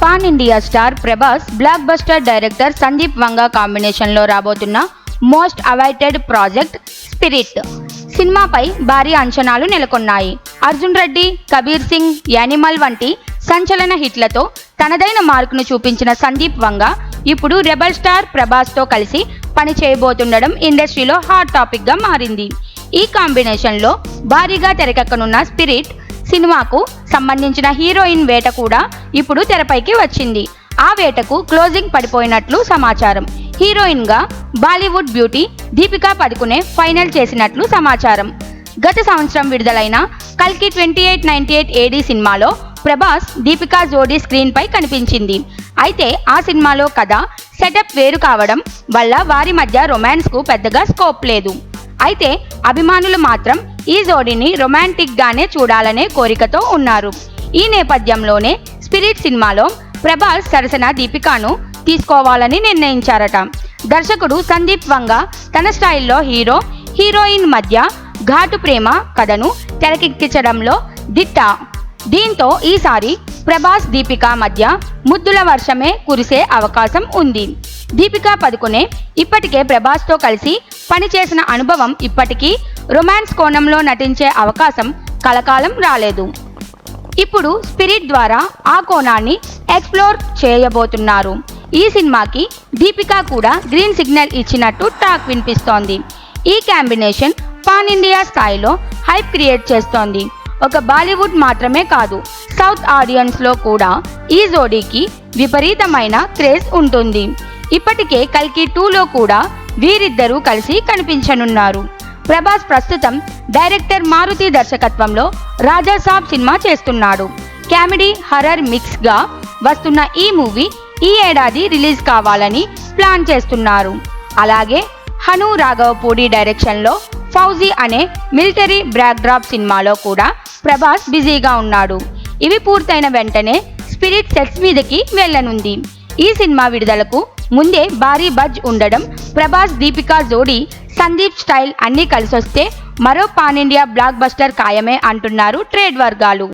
Pan India star Prabhas block buster director Sandeep Vanga కాంబినేషన్లో రాబోతున్న most awaited project spirit సినిమాపై భారీ అంచనాలు నెలకొన్నాయి. అర్జున్ రెడ్డి, కబీర్ సింగ్, యానిమల్ వంటి సంచలన హిట్లతో తనదైన మార్కును చూపించిన సందీప్ వంగా ఇప్పుడు రెబల్ స్టార్ ప్రభాస్తో కలిసి పని చేయబోతుండడం ఇండస్ట్రీలో హాట్ టాపిక్గా మారింది. ఈ కాంబినేషన్లో భారీగా తెరకెక్కనున్న స్పిరిట్ సినిమాకు సంబంధించిన హీరోయిన్ వేట కూడా ఇప్పుడు తెరపైకి వచ్చింది. ఆ వేటకు క్లోజింగ్ పడిపోయినట్లు సమాచారం. హీరోయిన్గా బాలీవుడ్ బ్యూటీ దీపికా పదుకునే ఫైనల్ చేసినట్లు సమాచారం. గత సంవత్సరం విడుదలైన కల్కి 2898 AD సినిమాలో ప్రభాస్ దీపికా జోడీ స్క్రీన్ పై కనిపించింది. అయితే ఆ సినిమాలో కథ సెటప్ వేరు కావడం వల్ల వారి మధ్య రొమాన్స్కు పెద్దగా స్కోప్ లేదు. అయితే అభిమానులు మాత్రం ఈ జోడీని రొమాంటిక్ గానే చూడాలనే కోరికతో ఉన్నారు. ఈ నేపథ్యంలోనే స్పిరిట్ సినిమాలో ప్రభాస్ సరసన దీపికాను తీసుకోవాలని నిర్ణయించారట. దర్శకుడు సందీప్ వంగా తన స్టైల్లో హీరోయిన్ మధ్య ఘాటు ప్రేమ కథను తెరకెక్కించడంలో దిట్ట. దీంతో ఈసారి ప్రభాస్ దీపికా మధ్య ముద్దుల వర్షమే కురిసే అవకాశం ఉంది. దీపికా పదుకునే ఇప్పటికే ప్రభాస్తో కలిసి పనిచేసిన అనుభవం ఇప్పటికీ రొమాన్స్ కోణంలో నటించే అవకాశం కలకాలం రాలేదు. ఇప్పుడు స్పిరిట్ ద్వారా ఆ కోణాన్ని ఎక్స్ప్లోర్ చేయబోతున్నారు. ఈ సినిమాకి దీపికా కూడా గ్రీన్ సిగ్నల్ ఇచ్చినట్టు టాక్ వినిపిస్తోంది. ఈ కాంబినేషన్ పాన్ ఇండియా స్థాయిలో హైప్ క్రియేట్ చేస్తోంది. ఒక బాలీవుడ్ మాత్రమే కాదు, సౌత్ ఆడియన్స్లో కూడా ఈ జోడీకి విపరీతమైన క్రేజ్ ఉంటుంది. ఇప్పటికే కల్కి 2లో కూడా వీరిద్దరూ కలిసి కనిపించనున్నారు. ప్రభాస్ ప్రస్తుతం డైరెక్టర్ మారుతి దర్శకత్వంలో రాజాసాబ్ సినిమా చేస్తున్నాడు. కామెడీ హర్రర్ మిక్స్గా వస్తున్న ఈ మూవీ ఈ ఏడాది రిలీజ్ కావాలని ప్లాన్ చేస్తున్నారు. అలాగే హను రాఘవపూడి డైరెక్షన్లో ఫౌజీ అనే మిలిటరీ బ్యాక్డ్రాప్ సినిమాలో కూడా ప్రభాస్ బిజీగా ఉన్నాడు. ఇవి పూర్తయిన వెంటనే స్పిరిట్ సెట్స్ మీదకి వెళ్ళనుంది. ఈ సినిమా విడుదలకు ముందే భారీ బజ్ ఉండడం, ప్రభాస్ దీపికా జోడీ, సందీప్ స్టైల్ అన్నీ కలిసొస్తే మరో పాన్ ఇండియా బ్లాక్ బస్టర్ ఖాయమే అంటున్నారు ట్రేడ్ వర్గాలు.